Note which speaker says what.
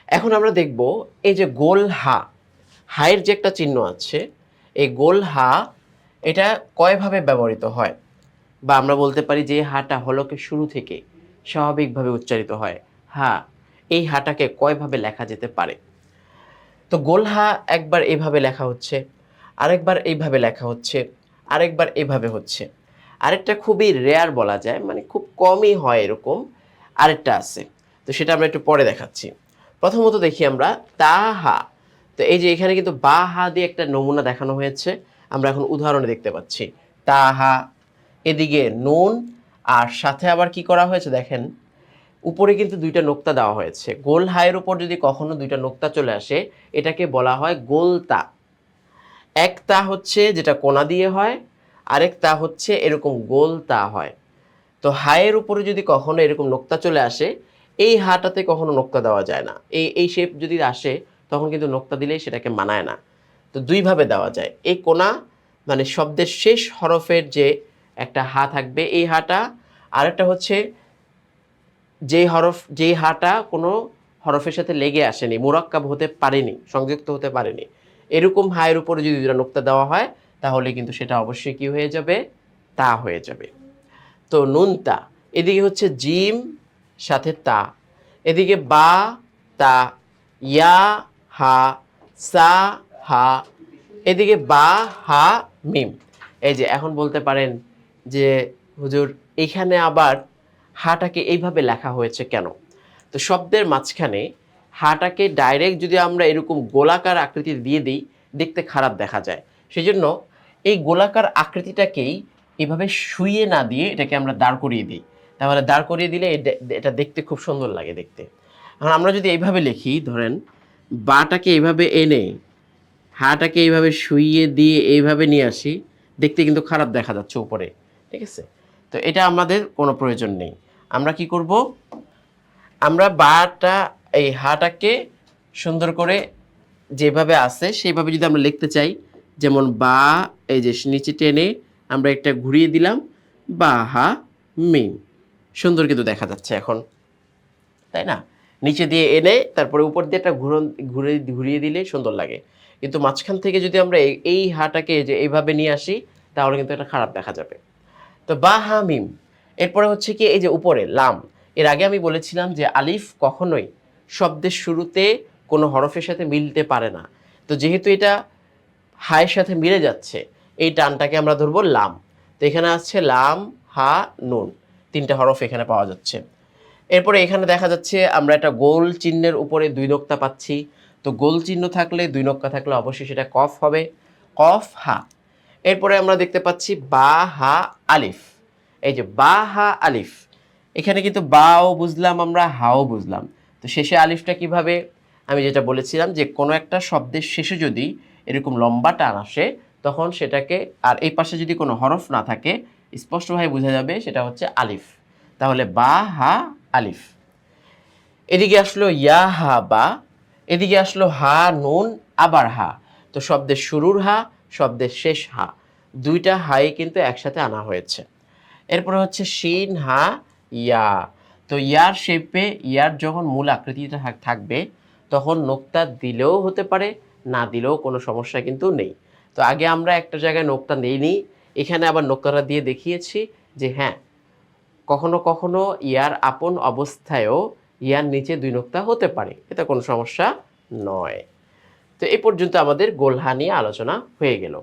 Speaker 1: এখন আমরা দেখব এই যে গোল হা, হায়ের যে একটা চিহ্ন আছে, এই গোল হা এটা কয়ভাবে ব্যবহৃত হয়, বা আমরা বলতে পারি যে হাটা হলকের শুরু থেকে স্বাভাবিকভাবে উচ্চারিত হয় হা, এই হাটাকে কয়ভাবে লেখা যেতে পারে। তো গোল হা একবার এইভাবে লেখা হচ্ছে, আরেকবার এইভাবে লেখা হচ্ছে, আরেকবার এইভাবে হচ্ছে। আরেকটা খুবই রেয়ার বলা যায়, মানে খুব কমই হয় এরকম আরেকটা আছে। তো সেটা আমরা একটু পরে দেখাচ্ছি। প্রথমত দেখি আমরা তা হা। তো এই যে এখানে কিন্তু বা হা দিয়ে একটা নমুনা দেখানো হয়েছে, আমরা এখন উদাহরণে দেখতে পাচ্ছি তা হা। এদিকে নুন, আর সাথে আবার কি করা হয়েছে দেখেন, উপরে কিন্তু দুইটা নোক্তা দেওয়া হয়েছে। গোল হায়ের উপর যদি কখনো দুইটা নোক্তা চলে আসে, এটাকে বলা হয় গোলতা। এক তা হচ্ছে যেটা কোনা দিয়ে হয়, আরেক তা হচ্ছে এরকম গোল তা হয়। তো হায়ের উপরে যদি কখনো এরকম নোক্তা চলে আসে, এই হাটাতে কখনো নোক্তা দেওয়া যায় না। এই শেপ যদি আসে, তখন কিন্তু নোক্তা দিলেই সেটাকে মানায় না। তো দুইভাবে দেওয়া যায়। এই কোনা মানে শব্দের শেষ হরফের যে একটা হা থাকবে, এই হাটা। আরেকটা হচ্ছে যেই হাটা কোনো হরফের সাথে লেগে আসেনি, মুরাক্কাব হতে পারেনি, সংযুক্ত হতে পারেনি, এরকম হায়ের উপরে যদি দুটো নোক্তা দেওয়া হয়, তাহলে কিন্তু সেটা অবশ্যই কি হয়ে যাবে, তা হয়ে যাবে। তো নুন তা, এদিকে হচ্ছে জিম সাথে তা, এদিকে বা তা, ইয়া হা, সা হা, এদিকে বা হা মিম। এই যে এখন বলতে পারেন যে হুজুর এইখানে আবার হাটাকে এইভাবে লেখা হয়েছে কেন। তো শব্দের মাঝখানে হাটাকে ডাইরেক্ট যদি আমরা এরকম গোলাকার আকৃতি দিয়ে দিই, দেখতে খারাপ দেখা যায়। সেই জন্য এই গোলাকার আকৃতিটাকেই এভাবে শুইয়ে না দিয়ে এটাকে আমরা দাঁড় করিয়ে দিই। তাহলে দাঁড় করিয়ে দিলে এটা দেখতে খুব সুন্দর লাগে দেখতে। এখন আমরা যদি এইভাবে লিখি, ধরেন বাটাকে এইভাবে এনে হাটাকে এইভাবে শুইয়ে দিয়ে এইভাবে নিয়ে আসি, দেখতে কিন্তু খারাপ দেখা যাচ্ছে উপরে, ঠিক আছে। তো এটা আমাদের কোনো প্রয়োজন নেই। আমরা কি করব, আমরা বাটা এই হাটাকে সুন্দর করে যেভাবে আছে সেইভাবে যদি আমরা লিখতে চাই, যেমন বা, এই যে নিচে টেনে আমরা একটা ঘুরিয়ে দিলাম, বা হা মিম, সুন্দর কিন্তু দেখা যাচ্ছে এখন, তাই না। নিচে দিয়ে এনে তারপরে উপর দিয়ে একটা ঘুরিয়ে দিলে সুন্দর লাগে। কিন্তু মাঝখান থেকে যদি আমরা এই হাটাকে যে এইভাবে নিয়ে আসি, তাহলে কিন্তু এটা খারাপ দেখা যাবে। তো বা হা মিম। এরপরে হচ্ছে কি, এই যে উপরে লাম। এর আগে আমি বলেছিলাম যে আলিফ কখনোই শব্দের শুরুতে কোনো হরফের সাথে মিলতে পারে না। তো যেহেতু এটা হায়ের সাথে মিলে যাচ্ছে, এই টানটাকে আমরা ধরবো লাম। তো এখানে আসছে লাম, হা, নুন, তিনটা হরফ এখানে পাওয়া যাচ্ছে। এরপরে এখানে দেখা যাচ্ছে আমরা একটা গোল চিহ্নের উপরে দুই নোক্তা পাচ্ছি। তো গোল চিহ্ন থাকলে, দুই নোক্তা থাকলে অবশ্যই সেটা কফ হবে, কফ হা। এরপরে আমরা দেখতে পাচ্ছি বা হা আলিফ। এই যে বা হা আলিফ, এখানে কিন্তু বাও বুঝলাম আমরা, হাও বুঝলাম। তো শেষে আলিফটা কিভাবে, আমি যেটা বলেছিলাম যে কোনো একটা শব্দের শেষে যদি এরকম লম্বা টান আসে, তখন সেটাকে, আর এই পাশে যদি কোনো হরফ না থাকে, স্পষ্টভাবে বোঝা যাবে সেটা হচ্ছে আলিফ। তাহলে বা হা আলিফ। এদিকে আসলো ইয়া হা বা, এদিকে আসলো হা নুন আবার হা। তো শব্দের শুরুর হা, শব্দের শেষ হা, দুইটা হাই কিন্তু একসাথে আনা হয়েছে। এরপরে হচ্ছে শিন হা ইয়া। তো ইয়ার শেপে, ইয়ার যখন মূল আকৃতিটা থাকবে, তখন নোক্তা দিলেও হতে পারে, না দিলেও কোনো সমস্যা কিন্তু নেই। তো আগে আমরা একটা জায়গায় নোক্তা নেইনি, এখানে আবার নোক্তাটা দিয়ে দেখিয়েছি যে হ্যাঁ, কখনো কখনো ইয়ার আপন অবস্থায়ও ইয়ার নিচে দুই নোক্তা হতে পারে, এটা কোনো সমস্যা নয়। তো এই পর্যন্ত আমাদের গোলহা নিয়ে আলোচনা হয়ে গেল।